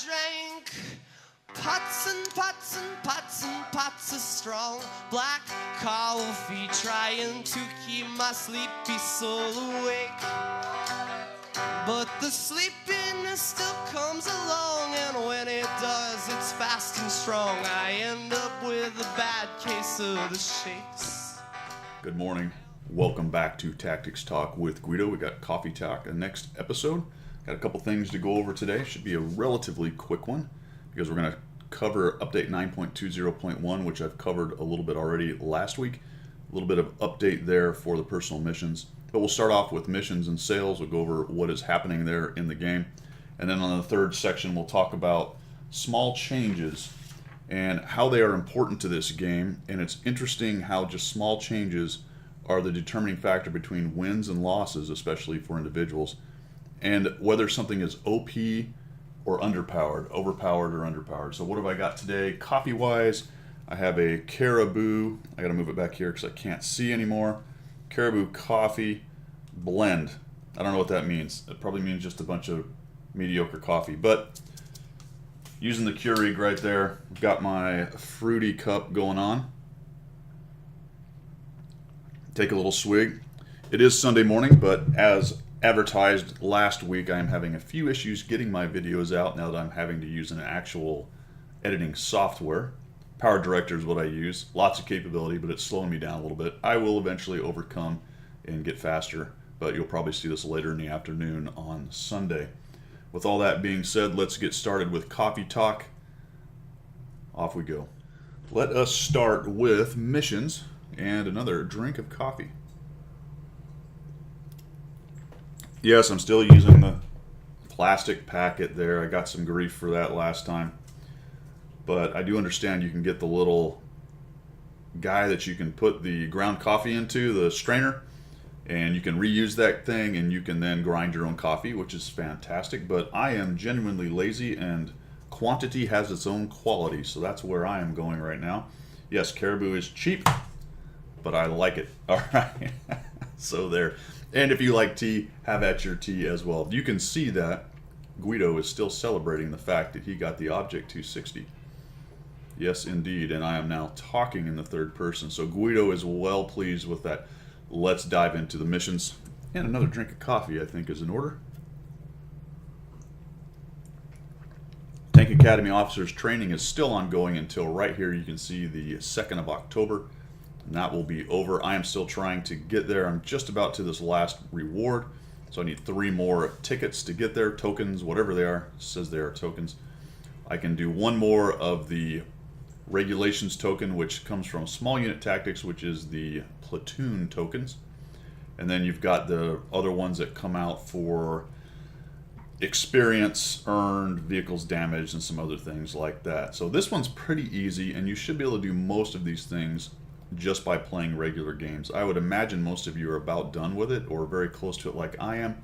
drank pots and pots and pots and pots of strong black coffee, trying to keep my sleepy soul awake. But the sleepiness still comes along, and when it does, it's fast and strong. I end up with a bad case of the shakes. Good morning. Welcome back to Tactics Talk with Guido. We got Coffee Talk, the next episode. Got a couple things to go over today. Should be a relatively quick one because we're going to cover update 9.20.1, which I've covered a little bit already last week. A little bit of update there for the personal missions. But we'll start off with missions and sales. We'll go over what is happening there in the game. And then on the third section, we'll talk about small changes and how they are important to this game. And it's interesting how just small changes are the determining factor between wins and losses, especially for individuals, and whether something is OP or underpowered, overpowered or underpowered. So what have I got today? Coffee-wise, I have a Caribou. I got to move it back here because I can't see anymore. Caribou coffee blend. I don't know what that means. It probably means just a bunch of mediocre coffee. But using the Keurig right there, I've got my fruity cup going on. Take a little swig. It is Sunday morning, but as advertised last week, I am having a few issues getting my videos out now that I'm having to use an actual editing software. Power Director is what I use. Lots of capability, but it's slowing me down a little bit. I will eventually overcome and get faster, but you'll probably see this later in the afternoon on Sunday. With all that being said, let's get started with Coffee Talk. Off we go. Let us start with missions and another drink of coffee. Yes, I'm still using the plastic packet there. I got some grief for that last time. But I do understand you can get the little guy that you can put the ground coffee into, the strainer, and you can reuse that thing and you can then grind your own coffee, which is fantastic. But I am genuinely lazy and quantity has its own quality, so that's where I am going right now. Yes, Caribou is cheap, but I like it. All right, so there. And if you like tea, have at your tea as well. You can see that Guido is still celebrating the fact that he got the Object 260. Yes, indeed, and I am now talking in the third person, so Guido is well pleased with that. Let's dive into the missions. And another drink of coffee, I think, is in order. Tank Academy Officers training is still ongoing until right here you can see the 2nd of October. And that will be over. I am still trying to get there. I'm just about to this last reward, so I need 3 more tickets to get there, tokens, whatever they are. It says they are tokens. I can do 1 more of the regulations token, which comes from small unit tactics, which is the platoon tokens, and then you've got the other ones that come out for experience earned, vehicles damaged, and some other things like that. So this one's pretty easy, and you should be able to do most of these things just by playing regular games. I would imagine most of you are about done with it or very close to it like I am.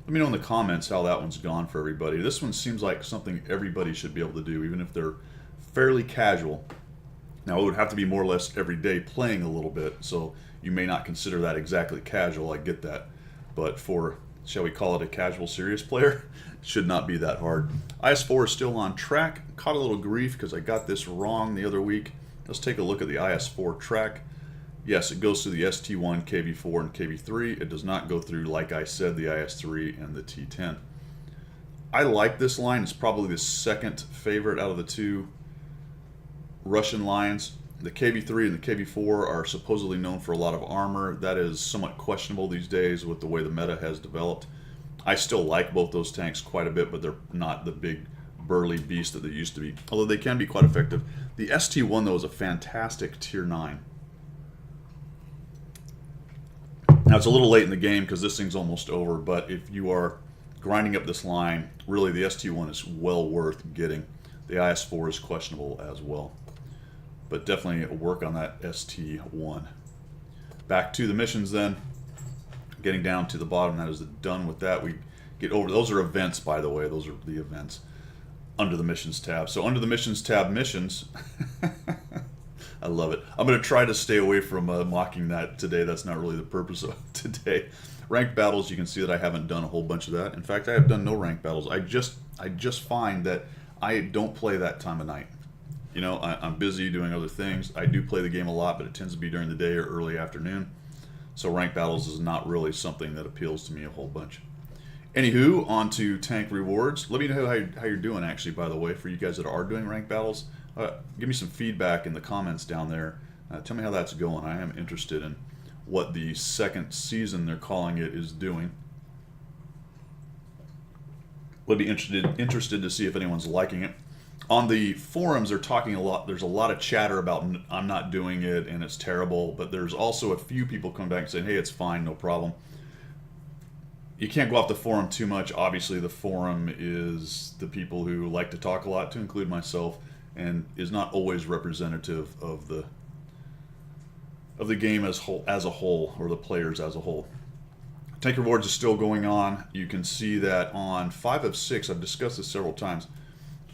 Let me know in the comments how that one's gone for everybody. This one seems like something everybody should be able to do, even if they're fairly casual. Now, it would have to be more or less every day playing a little bit, so you may not consider that exactly casual, I get that. But for, shall we call it a casual serious player, it should not be that hard. IS-4 is still on track. Caught a little grief because I got this wrong the other week. Let's take a look at the IS-4 track. Yes, it goes through the ST1, KV4, and KV3. It does not go through, like I said, the IS-3 and the T10. I like this line. It's probably the second favorite out of the 2 Russian lines. The KV3 and the KV4 are supposedly known for a lot of armor. That is somewhat questionable these days with the way the meta has developed. I still like both those tanks quite a bit, but they're not the big burly beast that they used to be, although they can be quite effective. The ST1, though, is a fantastic tier 9. Now, it's a little late in the game because this thing's almost over, but if you are grinding up this line, really the ST1 is well worth getting. The IS-4 is questionable as well, but definitely work on that ST1. Back to the missions then. Getting down to the bottom, that is done with that. We get over, those are events, by the way, those are the events under the missions tab. So under the missions tab, missions, I love it. I'm going to try to stay away from mocking that today. That's not really the purpose of today. Ranked battles, you can see that I haven't done a whole bunch of that. In fact, I have done no ranked battles. I just find that I don't play that time of night. You know, I'm busy doing other things. I do play the game a lot, but it tends to be during the day or early afternoon. So ranked battles is not really something that appeals to me a whole bunch. Anywho, on to tank rewards. Let me know how you're doing, actually, by the way, for you guys that are doing ranked battles. Give me some feedback in the comments down there. Tell me how that's going. I am interested in what the second season, they're calling it, is doing. Would be interested to see if anyone's liking it. On the forums, they're talking a lot. There's a lot of chatter about I'm not doing it and it's terrible, but there's also a few people coming back and saying, hey, it's fine, no problem. You can't go off the forum too much. Obviously, the forum is the people who like to talk a lot, to include myself, and is not always representative of the game as a whole, or the players as a whole. Tank rewards is still going on. You can see that on 5 of 6. I've discussed this several times.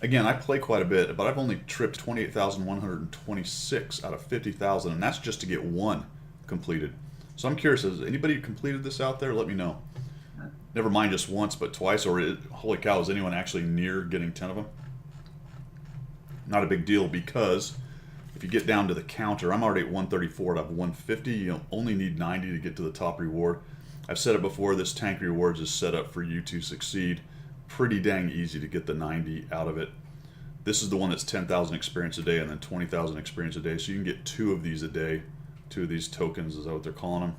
Again, I play quite a bit, but I've only tripped 28,126 out of 50,000, and that's just to get one completed. So I'm curious, has anybody completed this out there? Let me know. Never mind just once, but twice, or holy cow, is anyone actually near getting 10 of them? Not a big deal, because if you get down to the counter, I'm already at 134 out of 150. You only need 90 to get to the top reward. I've said it before, this tank rewards is set up for you to succeed. Pretty dang easy to get the 90 out of it. This is the one that's 10,000 experience a day and then 20,000 experience a day. So you can get 2 of these a day. 2 of these tokens, is that what they're calling them?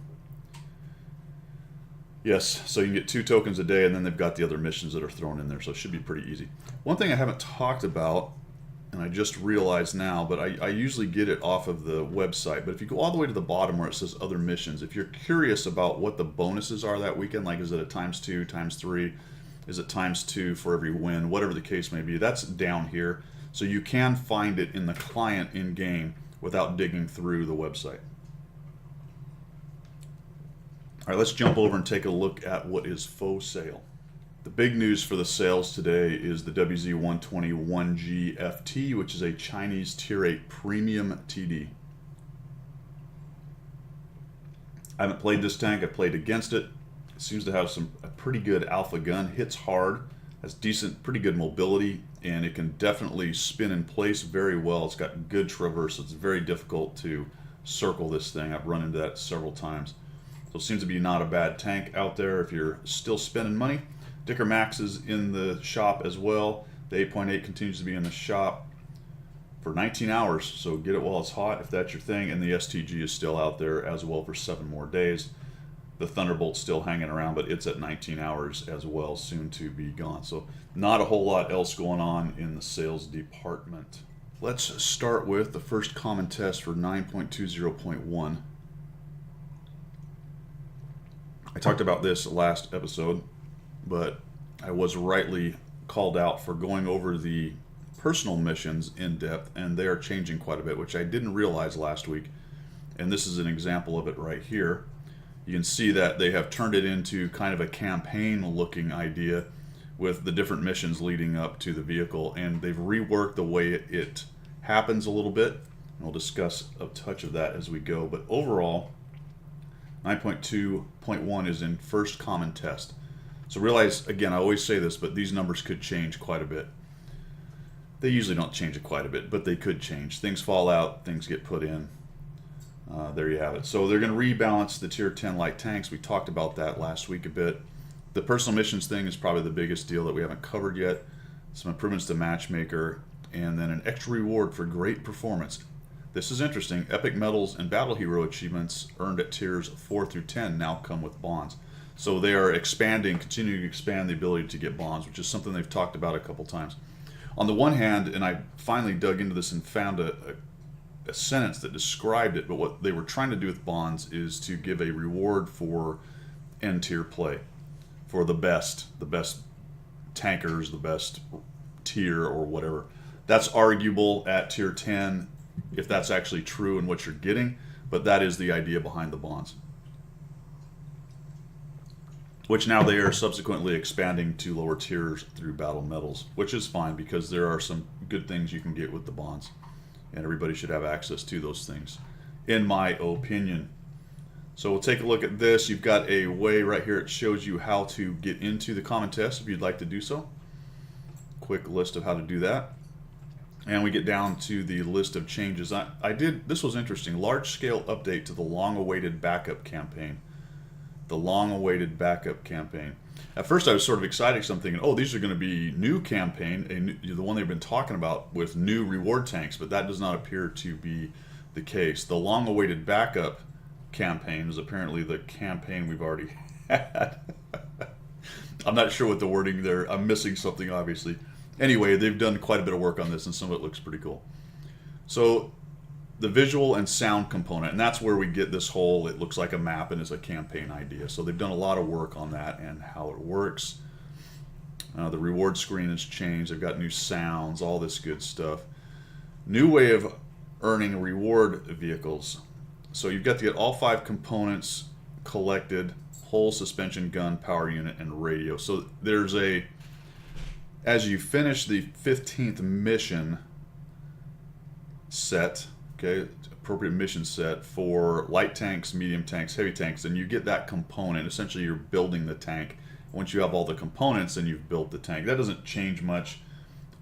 Yes, so you can get 2 tokens a day, and then they've got the other missions that are thrown in there, so it should be pretty easy. One thing I haven't talked about, and I just realized now, but I usually get it off of the website, but if you go all the way to the bottom where it says other missions, if you're curious about what the bonuses are that weekend, like is it a ×2, ×3, is it ×2 for every win, whatever the case may be, that's down here. So you can find it in the client in-game without digging through the website. All right, let's jump over and take a look at what is faux sale. The big news for the sales today is the WZ121G FT, which is a Chinese Tier 8 Premium TD. I haven't played this tank. I played against it. It seems to have a pretty good alpha gun. Hits hard, has decent, pretty good mobility, and it can definitely spin in place very well. It's got good traverse. It's very difficult to circle this thing. I've run into that several times. So it seems to be not a bad tank out there if you're still spending money. Dicker Max is in the shop as well. The 8.8 continues to be in the shop for 19 hours, so get it while it's hot if that's your thing. And the STG is still out there as well for 7 more days. The Thunderbolt's still hanging around, but it's at 19 hours as well, soon to be gone. So not a whole lot else going on in the sales department. Let's start with the first common test for 9.20.1. I talked about this last episode, but I was rightly called out for going over the personal missions in depth, and they are changing quite a bit, which I didn't realize last week. And this is an example of it right here. You can see that they have turned it into kind of a campaign-looking idea with the different missions leading up to the vehicle, and they've reworked the way it happens a little bit. And we'll discuss a touch of that as we go, but overall, 9.2.1 is in first common test. So realize, again, I always say this, but these numbers could change quite a bit. They usually don't change it quite a bit, but they could change. Things fall out, things get put in. There you have it. So they're going to rebalance the Tier 10 light tanks. We talked about that last week a bit. The personal missions thing is probably the biggest deal that we haven't covered yet. Some improvements to Matchmaker, and then an extra reward for great performance. This is interesting. Epic medals and battle hero achievements earned at tiers 4 through 10 now come with bonds. So they are expanding, continuing to expand the ability to get bonds, which is something they've talked about a couple times. On the one hand, and I finally dug into this and found a sentence that described it, but what they were trying to do with bonds is to give a reward for end tier play, for the best tankers, the best tier or whatever. That's arguable at tier 10 if that's actually true and what you're getting, but that is the idea behind the bonds, which now they are subsequently expanding to lower tiers through battle medals, which is fine because there are some good things you can get with the bonds, and everybody should have access to those things, in my opinion. So we'll take a look at this. You've got a way right here. It shows you how to get into the common test if you'd like to do so. quick list of how to do that. And we get down to the list of changes. This was interesting, large-scale update to the long-awaited backup campaign. The long-awaited backup campaign. At first I was sort of excited because I'm thinking, oh, these are going to be new campaign, the one they've been talking about with new reward tanks, but that does not appear to be the case. The long-awaited backup campaign is apparently the campaign we've already had. I'm not sure what the wording there, I'm missing something obviously. Anyway, they've done quite a bit of work on this and some of it looks pretty cool. So the visual and sound component, and that's where we get this whole, it looks like a map and is a campaign idea. So they've done a lot of work on that and how it works. The reward screen has changed, they've got new sounds, all this good stuff. New way of earning reward vehicles. So you've got to get all 5 components collected: hull, suspension, gun, power unit, and radio. So there's as you finish the 15th mission set, okay, appropriate mission set for light tanks, medium tanks, heavy tanks, and you get that component. Essentially you're building the tank. Once you have all the components, then you've built the tank. That doesn't change much.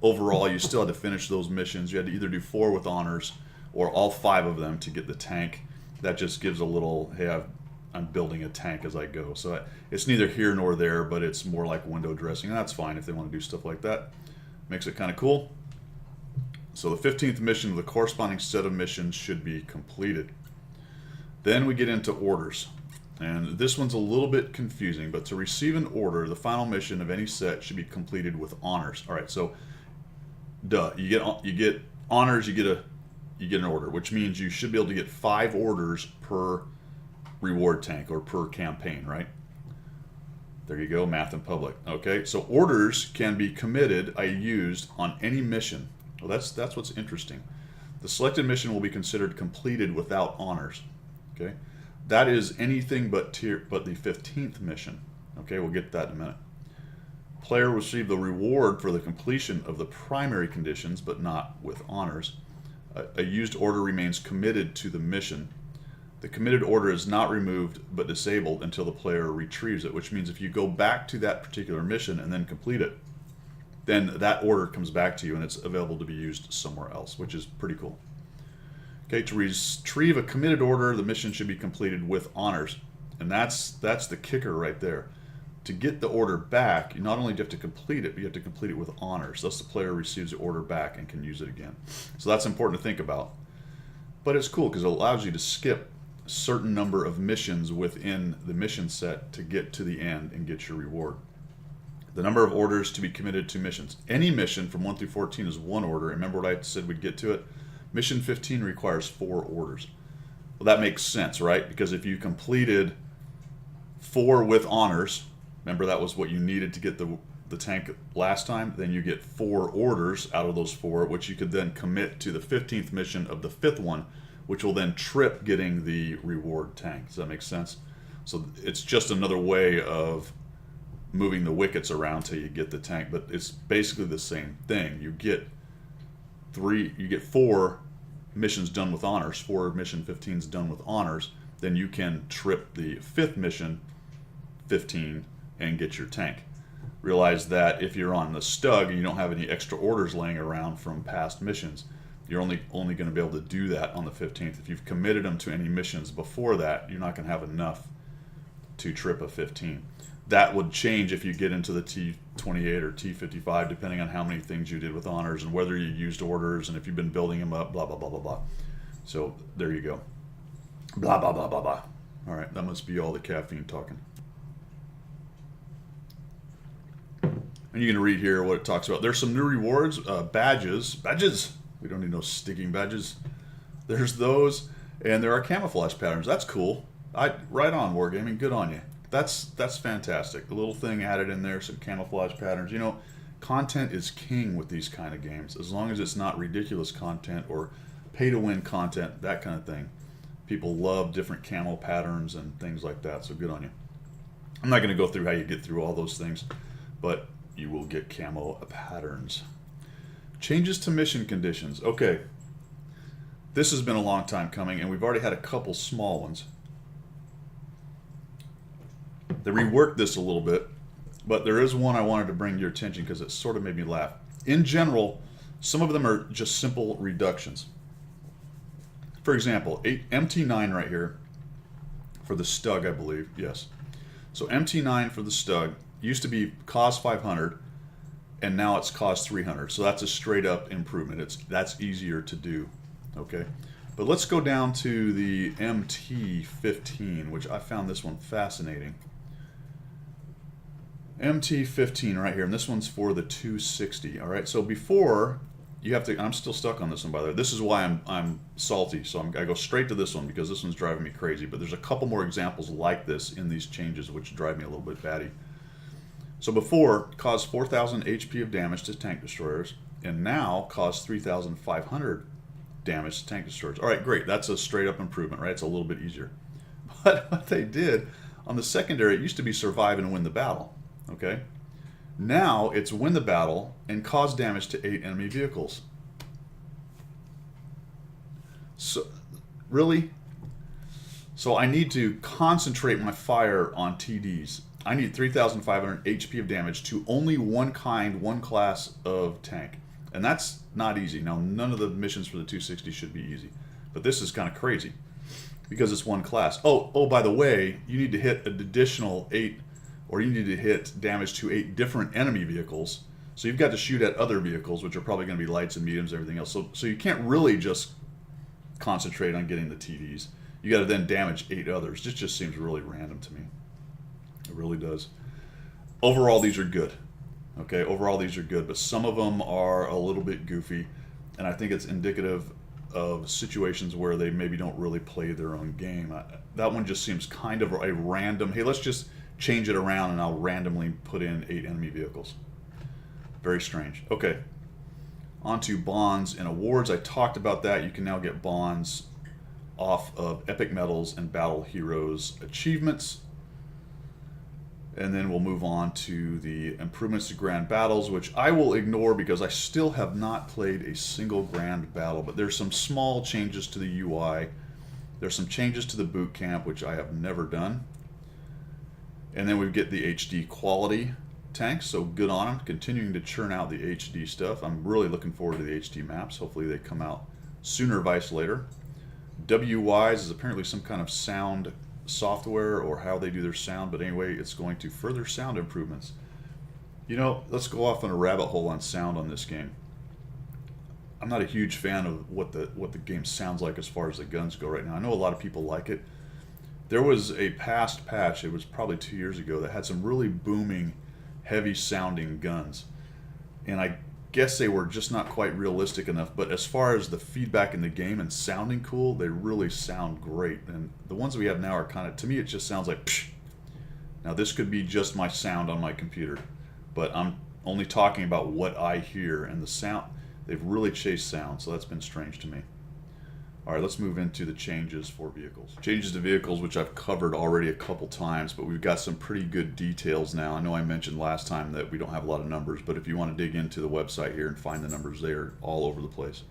Overall, you still had to finish those missions. You had to either do 4 with honors or all 5 of them to get the tank. That just gives a little, hey, I'm building a tank as I go. So it's neither here nor there, but it's more like window dressing. And that's fine if they want to do stuff like that. Makes it kind of cool. So the 15th mission of the corresponding set of missions should be completed. Then we get into orders. And this one's a little bit confusing, but to receive an order, the final mission of any set should be completed with honors. All right, so you get honors, you get an order, which means you should be able to get 5 orders per reward tank or per campaign, right? There you go, math in public. Okay, so orders can be committed, used on any mission. Well, that's what's interesting. The selected mission will be considered completed without honors. Okay, that is anything but the 15th mission. Okay, we'll get to that in a minute. Player will receive the reward for the completion of the primary conditions, but not with honors. A used order remains committed to the mission. The committed order is not removed but disabled until the player retrieves it, which means if you go back to that particular mission and then complete it, then that order comes back to you and it's available to be used somewhere else, which is pretty cool. Okay, to retrieve a committed order, the mission should be completed with honors. And that's the kicker right there. To get the order back, you not only have to complete it, but you have to complete it with honors. Thus the player receives the order back and can use it again. So that's important to think about. But it's cool because it allows you to skip a certain number of missions within the mission set to get to the end and get your reward. The number of orders to be committed to missions. Any mission from 1 through 14 is 1 order. Remember what I said we'd get to it? Mission 15 requires 4 orders. Well, that makes sense, right? Because if you completed 4 with honors, remember that was what you needed to get the tank last time, then you get 4 orders out of those 4, which you could then commit to the 15th mission of the 5th one, which will then trip getting the reward tank. Does that make sense? So it's just another way of moving the wickets around till you get the tank, but it's basically the same thing. You get 4 missions done with honors, 4 mission 15s done with honors, then you can trip the 5th mission 15 and get your tank. Realize that if you're on the Stug and you don't have any extra orders laying around from past missions, you're only going to be able to do that on the 15th. If you've committed them to any missions before that, you're not going to have enough to trip a 15. That would change if you get into the T28 or T55, depending on how many things you did with honors and whether you used orders and if you've been building them up, blah, blah, blah, blah, blah. So there you go. Blah, blah, blah, blah, blah. All right, that must be all the caffeine talking. And you can read here what it talks about. There's some new rewards, badges. We don't need no sticking badges. There's those, and there are camouflage patterns. That's cool. Right on, Wargaming. Good on you. That's fantastic. A little thing added in there, some camouflage patterns. You know, content is king with these kind of games. As long as it's not ridiculous content or pay-to-win content, that kind of thing. People love different camo patterns and things like that, so good on you. I'm not going to go through how you get through all those things, but you will get camo patterns. Changes to mission conditions. Okay, this has been a long time coming, and we've already had a couple small ones. They reworked this a little bit, but there is one I wanted to bring your attention because it sort of made me laugh. in general, some of them are just simple reductions. For example, MT9 right here for the Stug, I believe. Yes. So MT9 for the Stug used to be cost 500, and now it's cost 300. So that's a straight up improvement. That's easier to do. Okay. But let's go down to the MT15, which I found this one fascinating. MT15 right here, and this one's for the 260. All right, so before you have to, I'm still stuck on this one, by the way. This is why I'm salty, so I go straight to this one because this one's driving me crazy. But there's a couple more examples like this in these changes which drive me a little bit batty. So before, caused 4,000 HP of damage to tank destroyers, and now caused 3,500 damage to tank destroyers. All right, great. That's a straight up improvement, right? It's a little bit easier. But what they did on the secondary, it used to be survive and win the battle. Okay. Now it's win the battle and cause damage to 8 enemy vehicles. So, really? So I need to concentrate my fire on TDs. I need 3,500 HP of damage to only one kind, one class of tank. And that's not easy. Now, none of the missions for the 260 should be easy. But this is kind of crazy because it's one class. Oh, by the way, you need to hit an additional 8, or you need to hit damage to 8 different enemy vehicles. So you've got to shoot at other vehicles, which are probably going to be lights and mediums and everything else. So you can't really just concentrate on getting the TDs. You got to then damage 8 others. This just seems really random to me. It really does. Overall, these are good. Okay, overall these are good, but some of them are a little bit goofy, and I think it's indicative of situations where they maybe don't really play their own game. That one just seems kind of a random, hey, let's just change it around and I'll randomly put in 8 enemy vehicles. Very strange. Okay, on to bonds and awards. I talked about that. You can now get bonds off of Epic Medals and Battle Heroes achievements. And then we'll move on to the improvements to Grand Battles, which I will ignore because I still have not played a single Grand Battle. But there's some small changes to the UI. There's some changes to the boot camp, which I have never done. And then we get the HD quality tanks, so good on them. Continuing to churn out the HD stuff. I'm really looking forward to the HD maps. Hopefully they come out sooner, vice later. WYs is apparently some kind of sound software or how they do their sound, but anyway, it's going to further sound improvements. You know, let's go off on a rabbit hole on sound on this game. I'm not a huge fan of what the game sounds like as far as the guns go right now. I know a lot of people like it. There was a past patch, it was probably 2 years ago, that had some really booming, heavy sounding guns, and I guess they were just not quite realistic enough. But as far as the feedback in the game and sounding cool, they really sound great. And the ones we have now are kind of, to me, it just sounds like psh. Now this could be just my sound on my computer, but I'm only talking about what I hear, and the sound, they've really chased sound, so that's been strange to me. All right, let's move into the changes for vehicles. Changes to vehicles, which I've covered already a couple times, but we've got some pretty good details now. I know I mentioned last time that we don't have a lot of numbers, but if you want to dig into the website here and find the numbers, they are all over the place.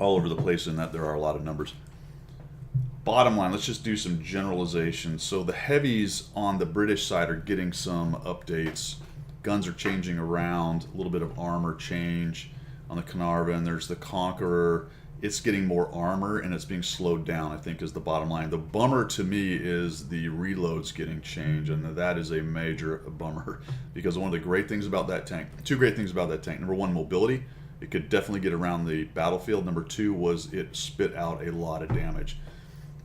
All over the place in that there are a lot of numbers. Bottom line, let's just do some generalizations. So the heavies on the British side are getting some updates. Guns are changing around, a little bit of armor change. On the Carnarvon, there's the Conqueror. It's getting more armor and it's being slowed down, I think, is the bottom line. The bummer to me is the reloads getting changed, and that is a major bummer because one of the great things about that tank, 2 great things about that tank. Number 1, mobility. It could definitely get around the battlefield. Number 2 was it spit out a lot of damage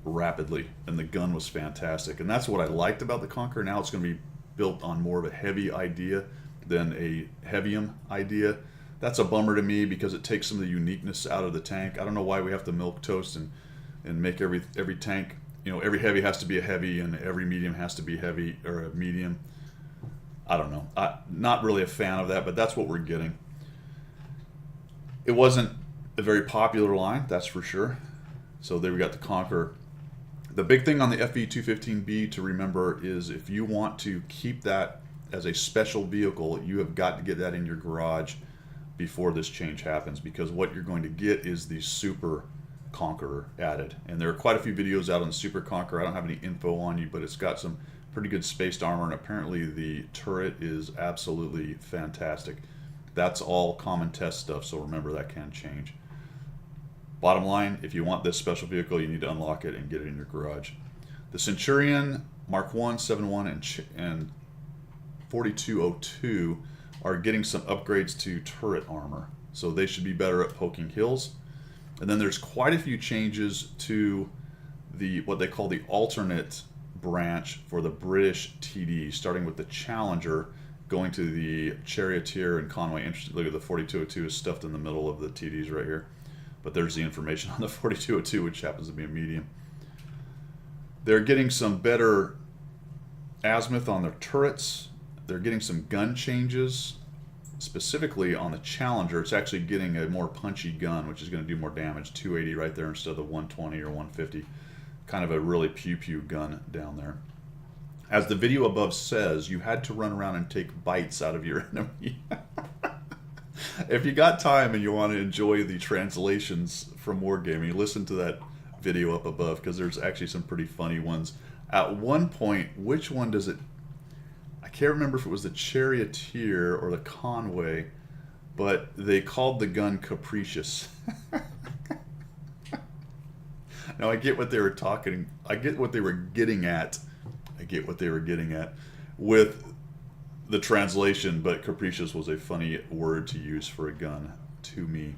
rapidly, and the gun was fantastic. And that's what I liked about the Conqueror. Now it's going to be built on more of a heavy idea than a heavium idea. That's a bummer to me because it takes some of the uniqueness out of the tank. I don't know why we have to milquetoast and make every tank, you know, every heavy has to be a heavy and every medium has to be heavy or a medium. I don't know. I'm not really a fan of that, but that's what we're getting. It wasn't a very popular line, that's for sure. So there we got the Conqueror. The big thing on the FV215B to remember is if you want to keep that as a special vehicle, you have got to get that in your garage before this change happens, because what you're going to get is the Super Conqueror added. And there are quite a few videos out on the Super Conqueror. I don't have any info on you, but it's got some pretty good spaced armor, and apparently the turret is absolutely fantastic. That's all common test stuff, so remember that can change. Bottom line, if you want this special vehicle, you need to unlock it and get it in your garage. The Centurion Mark 1, 71, and 4202 are getting some upgrades to turret armor, so they should be better at poking hills. And then there's quite a few changes to the what they call the alternate branch for the British TD, starting with the Challenger, going to the Charioteer and Conway. Interesting, look at the 4202 is stuffed in the middle of the TDs right here. But there's the information on the 4202, which happens to be a medium. They're getting some better azimuth on their turrets. They're getting some gun changes, specifically on the Challenger. It's actually getting a more punchy gun, which is going to do more damage. 280 right there instead of the 120 or 150. Kind of a really pew-pew gun down there. As the video above says, you had to run around and take bites out of your enemy. If you got time and you want to enjoy the translations from Wargaming, listen to that video up above, because there's actually some pretty funny ones. At one point, which one does it... I can't remember if it was the Charioteer or the Conway, but they called the gun capricious. Now I get what they were talking... I get what they were getting at. I get what they were getting at with the translation, but capricious was a funny word to use for a gun to me.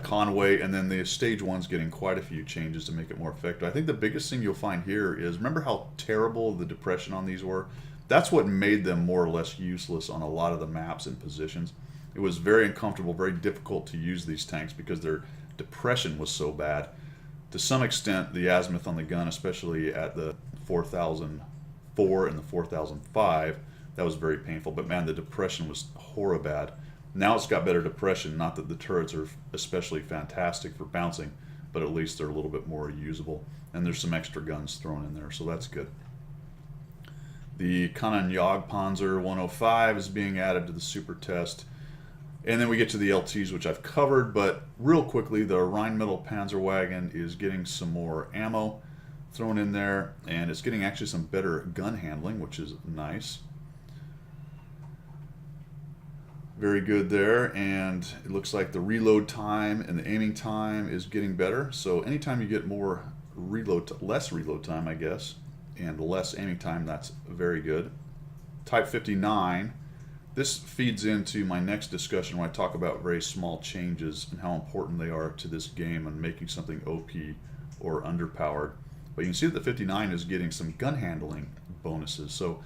Conway, and then the stage one's getting quite a few changes to make it more effective. I think the biggest thing you'll find here is, remember how terrible the depression on these were? That's what made them more or less useless on a lot of the maps and positions. It was very uncomfortable, very difficult to use these tanks because their depression was so bad. To some extent, the azimuth on the gun, especially at the 4004 and the 4005, that was very painful. But man, the depression was horribad. Now it's got better depression. Not that the turrets are especially fantastic for bouncing, but at least they're a little bit more usable. And there's some extra guns thrown in there, so that's good. The Kananyag-Panzer 105 is being added to the super test. And then we get to the LTs, which I've covered, but real quickly, the Rheinmetall Panzerwagen is getting some more ammo thrown in there, and it's getting actually some better gun handling, which is nice. Very good there, and it looks like the reload time and the aiming time is getting better. So anytime you get more less reload time, I guess, and less aiming time, that's very good. Type 59, this feeds into my next discussion when I talk about very small changes and how important they are to this game and making something OP or underpowered. But you can see that the 59 is getting some gun handling bonuses. So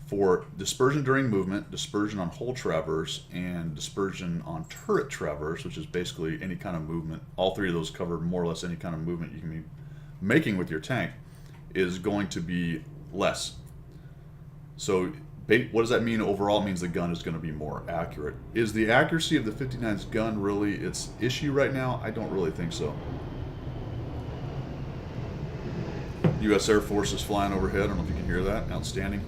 for dispersion during movement, dispersion on hull traverse, and dispersion on turret traverse, which is basically any kind of movement, all three of those cover more or less any kind of movement you can be making with your tank, is going to be less. So what does that mean overall? It means the gun is going to be more accurate. Is the accuracy of the 59's gun really its issue right now? I don't really think so. U.S. Air Force is flying overhead. I don't know if you can hear that. Outstanding.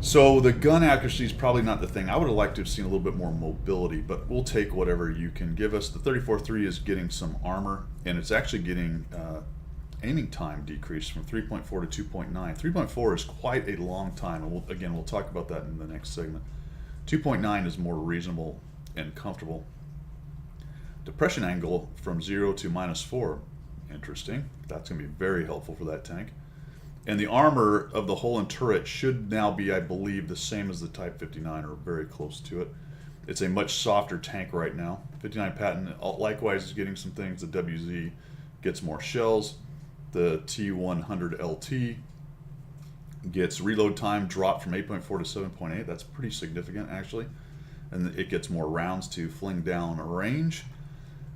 So the gun accuracy is probably not the thing. I would have liked to have seen a little bit more mobility, but we'll take whatever you can give us. The 34-3 is getting some armor, and it's actually getting aiming time decreased from 3.4 to 2.9. 3.4 is quite a long time, and we'll talk about that in the next segment. 2.9 is more reasonable and comfortable. Depression angle from 0 to -4. Interesting. That's going to be very helpful for that tank. And the armor of the hull and turret should now be, I believe, the same as the Type 59, or very close to it. It's a much softer tank right now. 59 Patton likewise is getting some things. The WZ gets more shells. The T100 LT gets reload time dropped from 8.4 to 7.8. That's pretty significant, actually. And it gets more rounds to fling down range.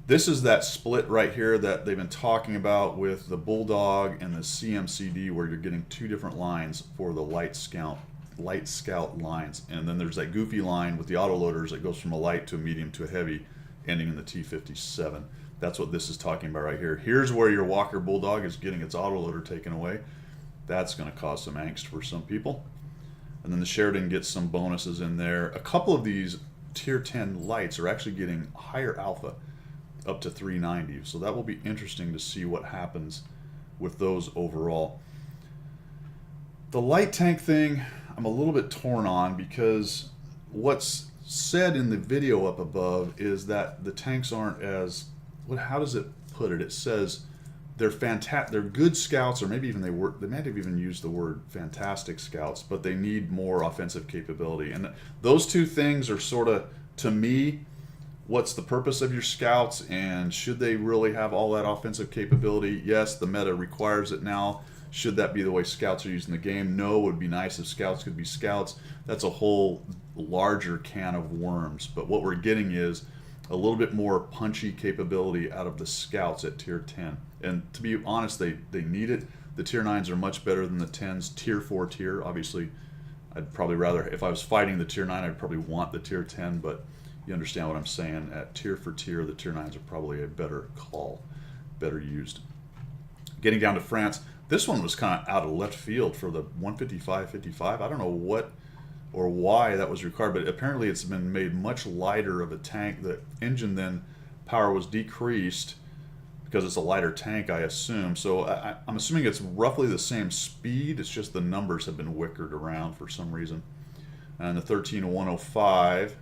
This is that split right here that they've been talking about with the Bulldog and the CMCD, where you're getting two different lines for the light scout lines. And then there's that goofy line with the autoloaders that goes from a light to a medium to a heavy, ending in the T57. That's what this is talking about right here. Here's where your Walker Bulldog is getting its autoloader taken away. That's going to cause some angst for some people. And then the Sheridan gets some bonuses in there. A couple of these Tier 10 lights are actually getting higher alpha, up to 390. So that will be interesting to see what happens with those overall. The light tank thing, I'm a little bit torn on because what's said in the video up above is that the tanks aren't as, how does it put it? It says they're fantastic, they're good scouts, or maybe even they might have even used the word fantastic scouts, but they need more offensive capability. And those two things are sort of, to me, what's the purpose of your scouts, and should they really have all that offensive capability? Yes, the meta requires it now. Should that be the way scouts are used in the game? No, it would be nice if scouts could be scouts. That's a whole larger can of worms. But what we're getting is a little bit more punchy capability out of the scouts at tier 10. And to be honest, they need it. The tier 9s are much better than the 10s. Tier 4 tier, obviously, I'd probably rather, if I was fighting the tier 9, I'd probably want the tier 10, but you understand what I'm saying. At tier for tier, the tier 9s are probably a better call, better used. Getting down to France, this one was kind of out of left field for the 155-55. I don't know what or why that was required, but apparently it's been made much lighter of a tank. The engine then power was decreased because it's a lighter tank, I assume. So I'm assuming it's roughly the same speed. It's just the numbers have been wickered around for some reason. And the 13-105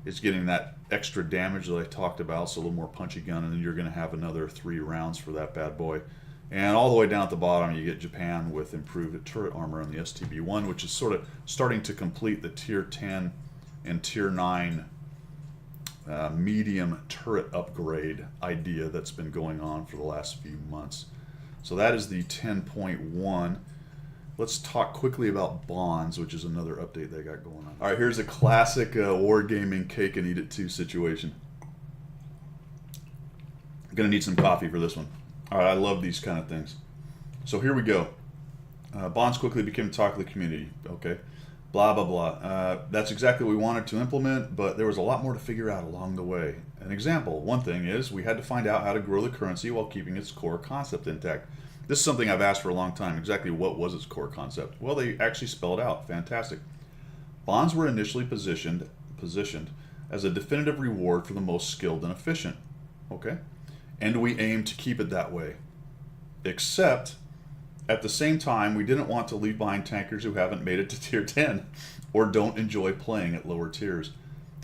is getting that extra damage that I talked about, so a little more punchy gun, and then you're going to have another 3 rounds for that bad boy. And all the way down at the bottom, you get Japan with improved turret armor on the STB-1, which is sort of starting to complete the tier 10 and tier 9 medium turret upgrade idea that's been going on for the last few months. So that is the 10.1. Let's talk quickly about bonds, which is another update they got going on. All right, here's a classic wargaming cake and eat it too situation. I'm going to need some coffee for this one. All right, I love these kind of things. So here we go. Bonds quickly became the talk of the community. Okay, blah, blah, blah. That's exactly what we wanted to implement, but there was a lot more to figure out along the way. An example, one thing is we had to find out how to grow the currency while keeping its core concept intact. This is something I've asked for a long time. Exactly what was its core concept? Well, they actually spelled out. Fantastic. Bonds were initially positioned as a definitive reward for the most skilled and efficient. Okay? And we aim to keep it that way. Except, at the same time, we didn't want to leave behind tankers who haven't made it to tier 10 or don't enjoy playing at lower tiers.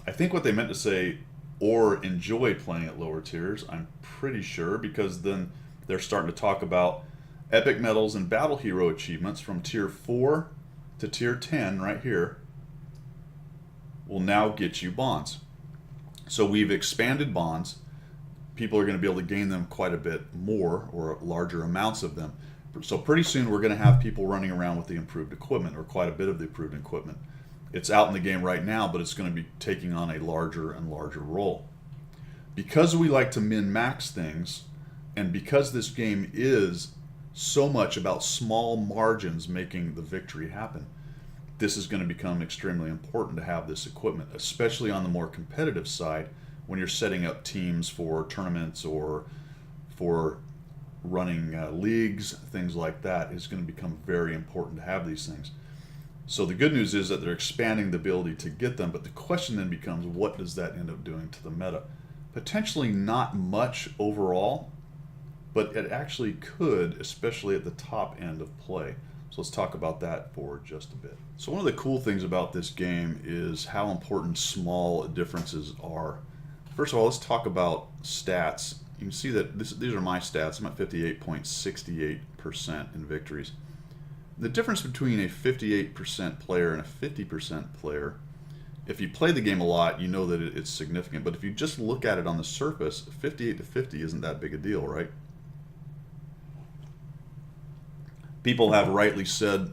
I think what they meant to say, or enjoy playing at lower tiers, I'm pretty sure, because then they're starting to talk about epic medals and battle hero achievements from tier 4 to tier 10 right here will now get you bonds. So we've expanded bonds. People are going to be able to gain them quite a bit more, or larger amounts of them. So pretty soon we're going to have people running around with the improved equipment, or quite a bit of the improved equipment. It's out in the game right now, but it's going to be taking on a larger and larger role. Because we like to min-max things, and because this game is so much about small margins making the victory happen, this is going to become extremely important to have this equipment, especially on the more competitive side when you're setting up teams for tournaments or for running leagues, things like that. Is going to become very important to have these things. So the good news is that they're expanding the ability to get them, but the question then becomes, what does that end up doing to the meta? Potentially not much overall, but it actually could, especially at the top end of play. So let's talk about that for just a bit. So one of the cool things about this game is how important small differences are. First of all, let's talk about stats. You can see that these are my stats. I'm at 58.68% in victories. The difference between a 58% player and a 50% player, if you play the game a lot, you know that it's significant. But if you just look at it on the surface, 58 to 50 isn't that big a deal, right? People have rightly said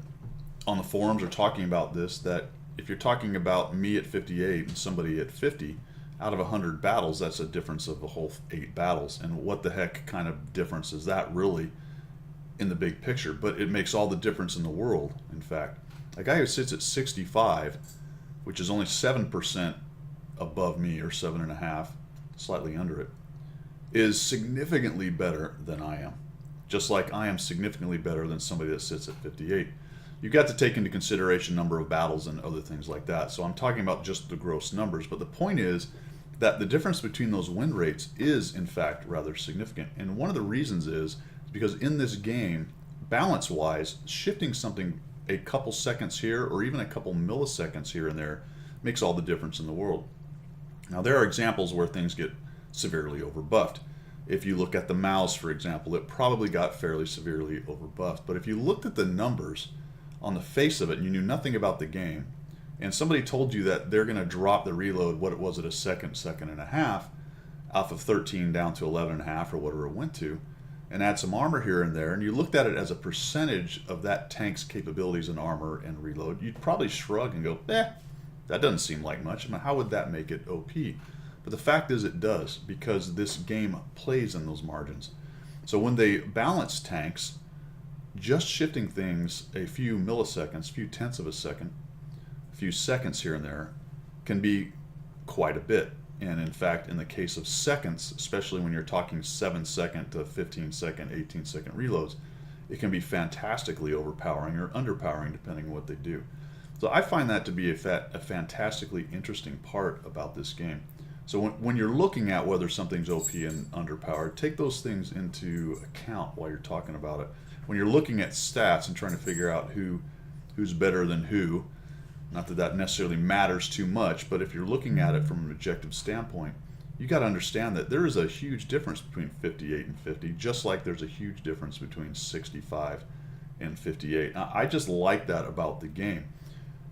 on the forums or talking about this that if you're talking about me at 58 and somebody at 50, out of 100 battles, that's a difference of a whole 8 battles. And what the heck kind of difference is that really in the big picture? But it makes all the difference in the world, in fact. A guy who sits at 65, which is only 7% above me, or 7.5%, slightly under it, is significantly better than I am. Just like I am significantly better than somebody that sits at 58. You've got to take into consideration number of battles and other things like that. So I'm talking about just the gross numbers. But the point is that the difference between those win rates is, in fact, rather significant. And one of the reasons is because in this game, balance-wise, shifting something a couple seconds here or even a couple milliseconds here and there makes all the difference in the world. Now, there are examples where things get severely overbuffed. If you look at the mouse, for example, it probably got fairly severely overbuffed. But if you looked at the numbers on the face of it and you knew nothing about the game, and somebody told you that they're going to drop the reload, what it was at a second, second and a half, off of 13 down to 11 and a half or whatever it went to, and add some armor here and there, and you looked at it as a percentage of that tank's capabilities in armor and reload, you'd probably shrug and go, that doesn't seem like much. I mean, how would that make it OP? But the fact is it does, because this game plays in those margins. So when they balance tanks, just shifting things a few milliseconds, a few tenths of a second, a few seconds here and there, can be quite a bit. And in fact, in the case of seconds, especially when you're talking 7-second to 15-second, 18-second reloads, it can be fantastically overpowering or underpowering depending on what they do. So I find that to be a fantastically interesting part about this game. So when you're looking at whether something's OP and underpowered, take those things into account while you're talking about it. When you're looking at stats and trying to figure out who's better than who, not that that necessarily matters too much, but if you're looking at it from an objective standpoint, you got to understand that there is a huge difference between 58 and 50, just like there's a huge difference between 65 and 58. Now, I just like that about the game.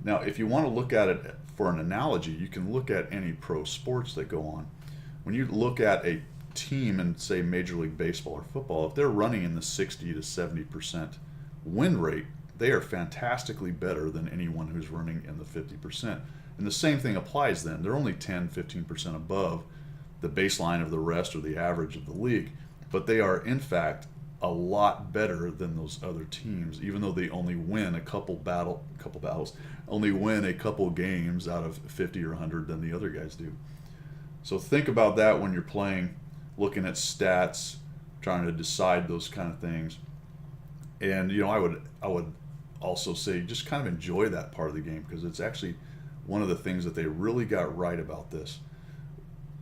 Now, if you want to look at it for an analogy, you can look at any pro sports that go on. When you look at a team in, say, Major League Baseball or football, if they're running in the 60 to 70% win rate, they are fantastically better than anyone who's running in the 50%. And the same thing applies then. They're only 10, 15% above the baseline of the rest or the average of the league. But they are, in fact, a lot better than those other teams, even though they only win a couple battles, only win a couple games out of 50 or 100 than the other guys do. So think about that when you're playing, looking at stats, trying to decide those kind of things. And I would also say just kind of enjoy that part of the game, because it's actually one of the things that they really got right about this.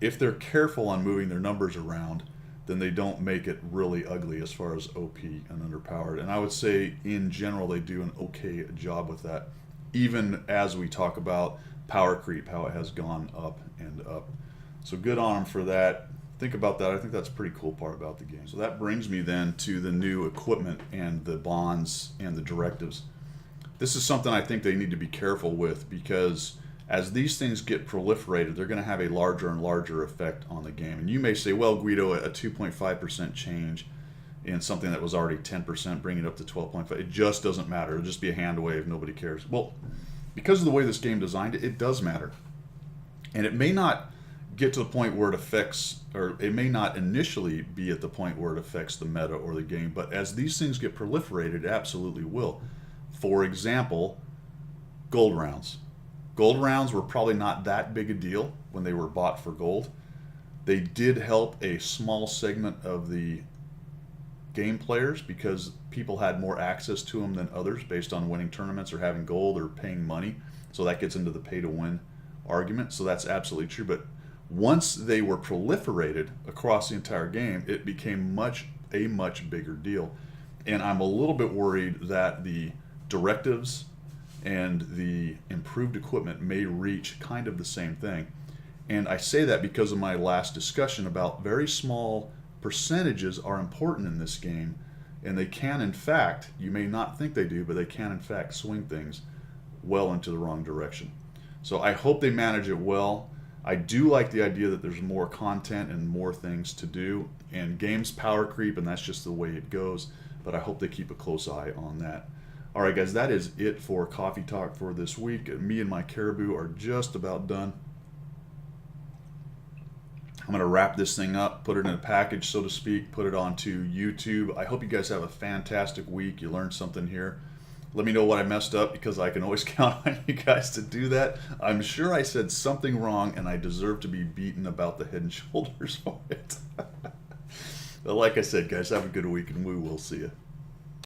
If they're careful on moving their numbers around, then they don't make it really ugly as far as OP and underpowered. And I would say in general they do an okay job with that, even as we talk about power creep, how it has gone up and up. So good on them for that. Think about that. I think that's a pretty cool part about the game. So that brings me then to the new equipment and the bonds and the directives. This is something I think they need to be careful with, because as these things get proliferated, they're going to have a larger and larger effect on the game. And you may say, well, Guido, a 2.5% change in something that was already 10%, bring it up to 12.5. It just doesn't matter. It'll just be a hand wave. Nobody cares. Well, because of the way this game designed it, it does matter. And it may not get to the point where it affects, or it may not initially be at the point where it affects the meta or the game, but as these things get proliferated, it absolutely will. For example, gold rounds. Gold rounds were probably not that big a deal when they were bought for gold. They did help a small segment of the game players because people had more access to them than others based on winning tournaments or having gold or paying money. So that gets into the pay to win argument. So that's absolutely true. But once they were proliferated across the entire game, it became a much bigger deal. And I'm a little bit worried that the directives and the improved equipment may reach kind of the same thing. And I say that because of my last discussion about very small percentages are important in this game, and they can, in fact, you may not think they do, but they can, in fact, swing things well into the wrong direction. So I hope they manage it well. I do like the idea that there's more content and more things to do, and games power creep, and that's just the way it goes, but I hope they keep a close eye on that. All right, guys, that is it for Coffee Talk for this week. Me and my caribou are just about done. I'm going to wrap this thing up, put it in a package, so to speak, put it onto YouTube. I hope you guys have a fantastic week. You learned something here. Let me know what I messed up, because I can always count on you guys to do that. I'm sure I said something wrong, and I deserve to be beaten about the head and shoulders for it. But like I said, guys, have a good week, and we will see you.